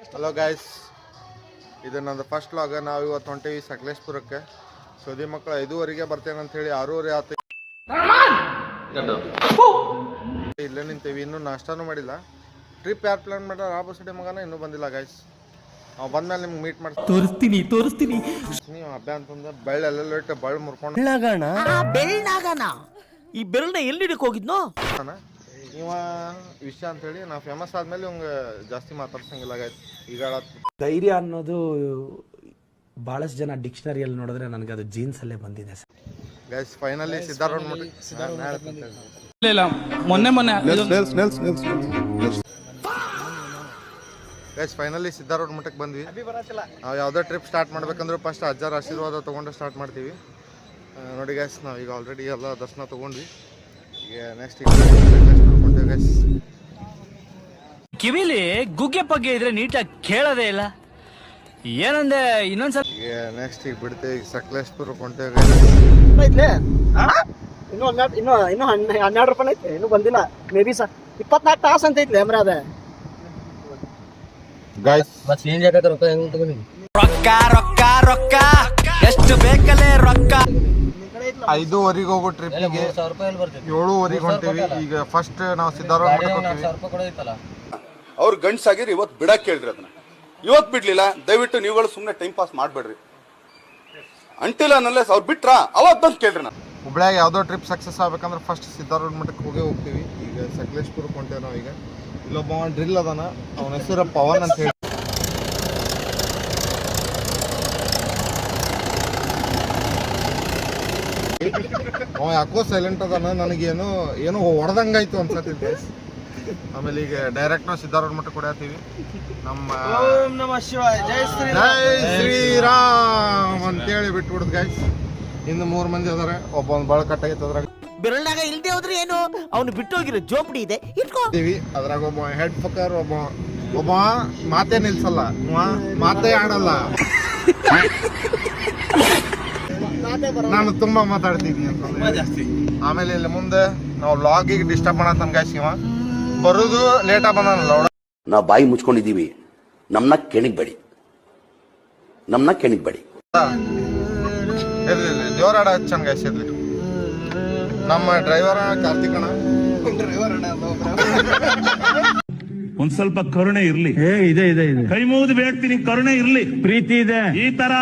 Hello guys, ಇದು ನಂದು first vlog. ನಾವು ಇವತ್ತು ಹೊಂಟೇವಿ ಸಕಲೇಶ್ಪುರಕ್ಕೆ. ಸೋದಿ ಮಕ್ಕಳು 5:15 ಬರ್ತೇನೆ ಅಂತ ಹೇಳಿ 6:30 ಆತ. ಇಲ್ಲೇ ನಿಂತೇವಿ, ಇನ್ನೂ ನಾಷ್ಟಾನು ಮಾಡಿಲ್ಲ. ಟ್ರಿಪ್ ಯಾರು ಪ್ಲಾನ್ ಮಾಡ್ಯಾರ ಆ ಬಸ್ ಮಗನ ಇನ್ನೂ ಬಂದಿಲ್ಲ ಗೈಸ್. ನಾವು ಬಂದ್ಮೇಲೆ ನಿಮ್ಗೆ ಮೀಟ್ ಮಾಡ್ತೀನಿ ತೋರಿಸ್ತೀನಿ. ನೀವು ಹಬ್ಬ ಅಂತಂದ್ರೆ ಬೆಳ್ಳೆಲ್ಲ ಇಟ್ಟು ಬಳ್ಳು ಮುರ್ಕೊಂಡು ಈ ಬೆರಳನ್ನ ಎಲ್ಲಿ ಹಿಡಕ್ ಹೋಗಿದ್ನೋ ಇವ ವಿಷಯ ಅಂತ ಹೇಳಿ ನಾವು ಫೇಮಸ್ ಆದ್ಮೇಲೆ ಇವಂಗ ಜಾಸ್ತಿ ಮಾತಾಡ್ಸಂಗಿಲ್ಲ ಗೈಸ್. ಈಗ ಧೈರ್ಯ ಅನ್ನೋದು ಬಹಳಷ್ಟು ಜನ ಡಿಕ್ಷನರಿಯಲ್ಲಿ ನೋಡಿದ್ರೆ ನನಗೆ ಅದು ಜೀನ್ಸ್ ಅಲ್ಲೇ ಬಂದಿದೆ guys. Finally Siddhartha guys finally Siddhartha ಮಠಕ್ಕೆ ಬಂದ್ವಿ. ನಾವು ಯಾವುದೇ ಟ್ರಿಪ್ ಸ್ಟಾರ್ಟ್ ಮಾಡ್ಬೇಕಂದ್ರೆ ಫಸ್ಟ್ ಅಜ್ಜರ ಆಶೀರ್ವಾದ ತೊಗೊಂಡು ಸ್ಟಾರ್ಟ್ ಮಾಡ್ತೀವಿ. ನೋಡಿ ಗೈಸ್, ನಾವೀಗ ಆಲ್ರೆಡಿ ಎಲ್ಲ ದರ್ಶನ ತೊಗೊಂಡ್ವಿ. ಈಗ ನೆಕ್ಸ್ಟ್ ಕೊಂಡೇವಿ ಗೈಸ್. ಕಿವಿಲಿ ಗುಗ್ಗೆ ಪಗ್ಗೆ ಇದ್ರೆ ನೀಟಾಗಿ ಕೇಳೋದೇ ಇಲ್ಲ. ಏನಂದೆ ಇನ್ನೊಂದ್ಸಲ. ಈಗ ನೆಕ್ಸ್ಟ್ ಈಗ ಬಿಡ್ತೇವೆ. ಈಗ ಸಕಲೇಶ್ಪುರ ಕೊಂಡೇವಿ ಇನ್ನು 12 ರೂಪಾಯಿ ಐತೆ, ಇನ್ನೂ ಬಂದಿಲ್ಲ. ಮೇ ಬಿ 24 ತಾಸು ಅಂತ ಐತ್ಲೆ ಅಮ್ರ ಅದ ಗೈಸ್. ರೊಕ್ಕ ರೊಕ್ಕ ರೊಕ್ಕ ಎಷ್ಟು ಬೇಕಲ್ಲೇ ರೊಕ್ಕ. 5:15 ಹೋಗೋ ಟ್ರಿಪ್ಪಿಗೆ 7:15 ಹೊಂಟೇವಿ. ಈಗ ಫಸ್ಟ್ ನಾವು ಸಿದ್ಧಾರ್ಥ ಅವ್ರು ಗಂಡ್ಸಾಗಿರಿ ಇವತ್ತು ಬಿಡಕ್ಕೆ ಕೇಳ್ರಿ. ಅದನ್ನ ಇವತ್ತು ಬಿಡ್ಲಿಲ್ಲ, ದಯವಿಟ್ಟು ನೀವುಗಳು ಸುಮ್ಮನೆ ಟೈಮ್ ಪಾಸ್ ಮಾಡಬೇಡ್ರಿ. ಅಂಟಿಲ್ಲ ನಲ್ಲೆಸ್ ಅವ್ರು ಬಿಟ್ರಾ ಅವತ್ತು ಬಂದು ಕೇಳ್ರಿ. ನಾ ಹುಬ್ಳ್ಯಾಗ ಯಾವುದೋ ಟ್ರಿಪ್ ಸಕ್ಸಸ್ ಆಗ್ಬೇಕಂದ್ರೆ ಫಸ್ಟ್ ಸಿದ್ಧಾರ್ಥ ಮಠಕ್ಕೆ ಹೋಗ್ತೀವಿ. ಈಗ ಸಕಲೇಶ್ಪುರಕ್ಕೆ ಹೊಂಟೇವೆ ನಾವು. ಈಗ ಇಲ್ಲೊಬ್ಬ ಡ್ರಿಲ್ ಅದಾನ, ಅವನ ಹೆಸರು ಪವನ್ ಅಂತ ಹೇಳಿ. ಅವ ಯಾಕೋ ಸೈಲೆಂಟ್ ಅದಾನ, ನನಗೇನು ಏನೋ ಹೊಡೆದಂಗಾಯ್ತು ಅನ್ಸತ್ತಿದ್ದೆ. ಆಮೇಲೆ ಈಗ ಡೈರೆಕ್ಟ್ ನಾವು ಸಿದ್ಧಾರ್ಥ ಮಠಕ್ಕೆ ಹೊಡ್ಯಾತೀವಿ. ನಮ್ಮ ಜೈ ಶ್ರೀರಾಮ್ ಅಂತೇಳಿ ಬಿಟ್ಬಿಡುದು ಗೈಸ್. ಇನ್ನು 3 ಮಂದಿ ಅದಾರೆ. ಒಬ್ಬ ಬಾಳ ಕಟ್ಟಾಗೈತೆ ಅದ್ರಾಗ. ಬೆರಳಾಗ ಇಲ್ದೇ ಹೋದ್ರೆ ಏನು, ಅವನು ಬಿಟ್ಟೋಗಿರೋ ಜೋಪಡಿ ಇದೆ ಇಟ್ಕೋತೀವಿ. ಅದ್ರಾಗ ಒಬ್ಬ ಹೆಡ್ ಫಕರ್, ಒಬ್ಬ ಮಾತೇ ನಿಲ್ಸಲ್ಲ, ಮಾತೇ ಆಡಲ್ಲ. ನಾನು ತುಂಬಾ ಮಾತಾಡ್ತೀನಿ ಅಂತಂದ್ರೆ. ಆಮೇಲೆ ಇಲ್ಲಿ ಮುಂದೆ ನಾವು ಲಾಗಿಗೆ ಡಿಸ್ಟರ್ಬ್ ಮಾಡತ್ತನ್ ಗೈಸ್. ಇವ ಬರುದು ಲೇಟ್ ಬಂದಲ್ಲ. ನಾವು ಬಾಯಿ ಮುಚ್ಕೊಂಡಿದೀವಿ, ನಮ್ನ ಕೆಣಿಗ್ಬೇಡಿ. ದೇವರಾಡ ಹಚ್ಚನ್ ಗೈಸ್. ಇರ್ಲಿ ನಮ್ಮ ಡ್ರೈವರ್ ಕಾರ್ತಿಕಣ. ಒಂದ್ ಸ್ವಲ್ಪ ಕರುಣೆ ಇರ್ಲಿ. ಇದೆ ಕೈ ಮುಗಿದು ಬೇಡ್ತೀನಿ, ಕರುಣೆ ಇರ್ಲಿ. ಪ್ರೀತಿ ಇದೆ, ಈ ತರ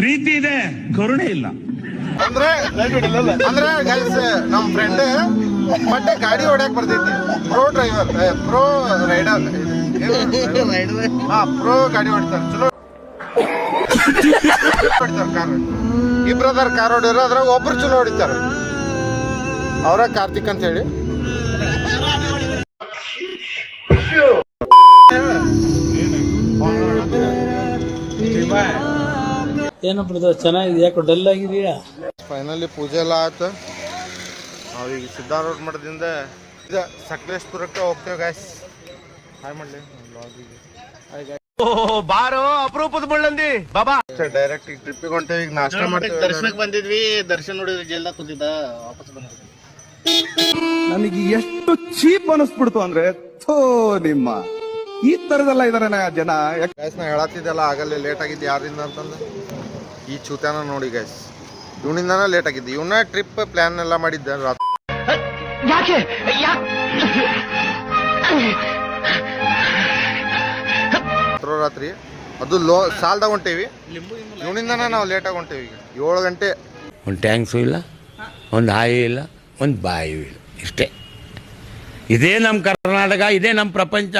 ಪ್ರೀತಿ ಇದೆ, ಕರುಣೆ ಇಲ್ಲ ಅಂದ್ರೆ ಗೈಸ್ ನಮ್ ಫ್ರೆಂಡ್ ಮತ್ತೆ ಗಾಡಿ ಹೊಡ್ಯಾಕ್ ಬರ್ತೈತಿ. Pro driver, pro rider, pro ಗಾಡಿ ಹೊಡ್ತಾರ. ಚಲೋ ಹೊಡಿತಾರ ಕಾರ್. ಇಬ್ರದಾರ ಕಾರ್ ಹೊಡಿಯೋರು, ಅದ್ರಾಗ ಒಬ್ರು ಚಲೋ ಹೊಡಿತಾರ. ಅವರ ಕಾರ್ತಿಕ್ ಅಂತ ಹೇಳಿ. ಏನಪ್ಪ ಚೆನ್ನಾಗಿದೆ, ಯಾಕೋ ಡಲ್ ಆಗಿದೆಯಾ? ಫೈನಲಿ ಪೂಜೆ ಎಲ್ಲ ಆಯ್ತು. ನಾವೀಗ ಸಿದ್ಧಾರ್ಥ ಮಠದಿಂದ ಸಕಲೇಶ್ಪುರಕ್ಕೆ ಹೋಗ್ತೇವೆ ಗೈಸ್. ಹಾಯ್ ಮಾಡ್ಲಿ ಬಾರೋ ಅಪರೂಪದ ಮುಳ್ಳಂದಿ ಬಾಬಾ. ಡೈರೆಕ್ಟ್ ಈಗ ಟ್ರಿಪ್ಪಿಗೆ ಹೊಂಟೇವಿ. ಈಗ ನಾಷ್ಟ ಮಾಡ್ತೇವೆ. ದರ್ಶನಕ್ಕೆ ಬಂದಿದ್ವಿ, ದರ್ಶನ ನೋಡಿದ್ರೆ ಜೈಲ್ದಾಗ ಕೂತಿದ್ದ, ವಾಪಸ್ ಬಂದಿದ್ವಿ. ನನಗೆ ಎಷ್ಟು ಚೀಪ್ ಅನಿಸ್ಬಿಡ್ತು ಅಂದ್ರೆ, ನಿಮ್ಮ ಈ ತರದೆಲ್ಲ ಇದಾರೆ ಜನ. ಗೈಸ್ ನಾ ಹೇಳತ್ತಿದ್ದೆಲ್ಲ ಆಗಲ್ಲ, ಲೇಟ್ ಆಗಿದ್ದು ಯಾರಿಂದ ಅಂತಂದ್ರೆ ಈ ಚೂತ್ಯಾನ ನೋಡಿ ಗೈಸ್. ಇವನಿಂದಾನ ಲೇಟ್ ಆಗಿದ್ದು. ಇವನ ಟ್ರಿಪ್ ಪ್ಲಾನ್ ಎಲ್ಲ ಮಾಡಿದ್ದ ರಾತ್ರಿ. ಅದು ಸಾಲ್ದಾಗ ಹೊಂಟೇವಿ. ಇವನಿಂದಾನ ನಾವು ಲೇಟಾಗಿ ಹೊಂಟೇವಿ. ಈಗ 7 ಗಂಟೆ. ಒಂದು ಟ್ಯಾಂಕ್ಸು ಇಲ್ಲ, ಒಂದು ಹಾಯಿ ಇಲ್ಲ, ಒಂದು ಬಾಯಿಯೂ ಇಲ್ಲ. ಇಷ್ಟೇ. ಇದೇ ನಮ್ಮ ಕರ್ನಾಟಕ, ಇದೇ ನಮ್ಮ ಪ್ರಪಂಚ.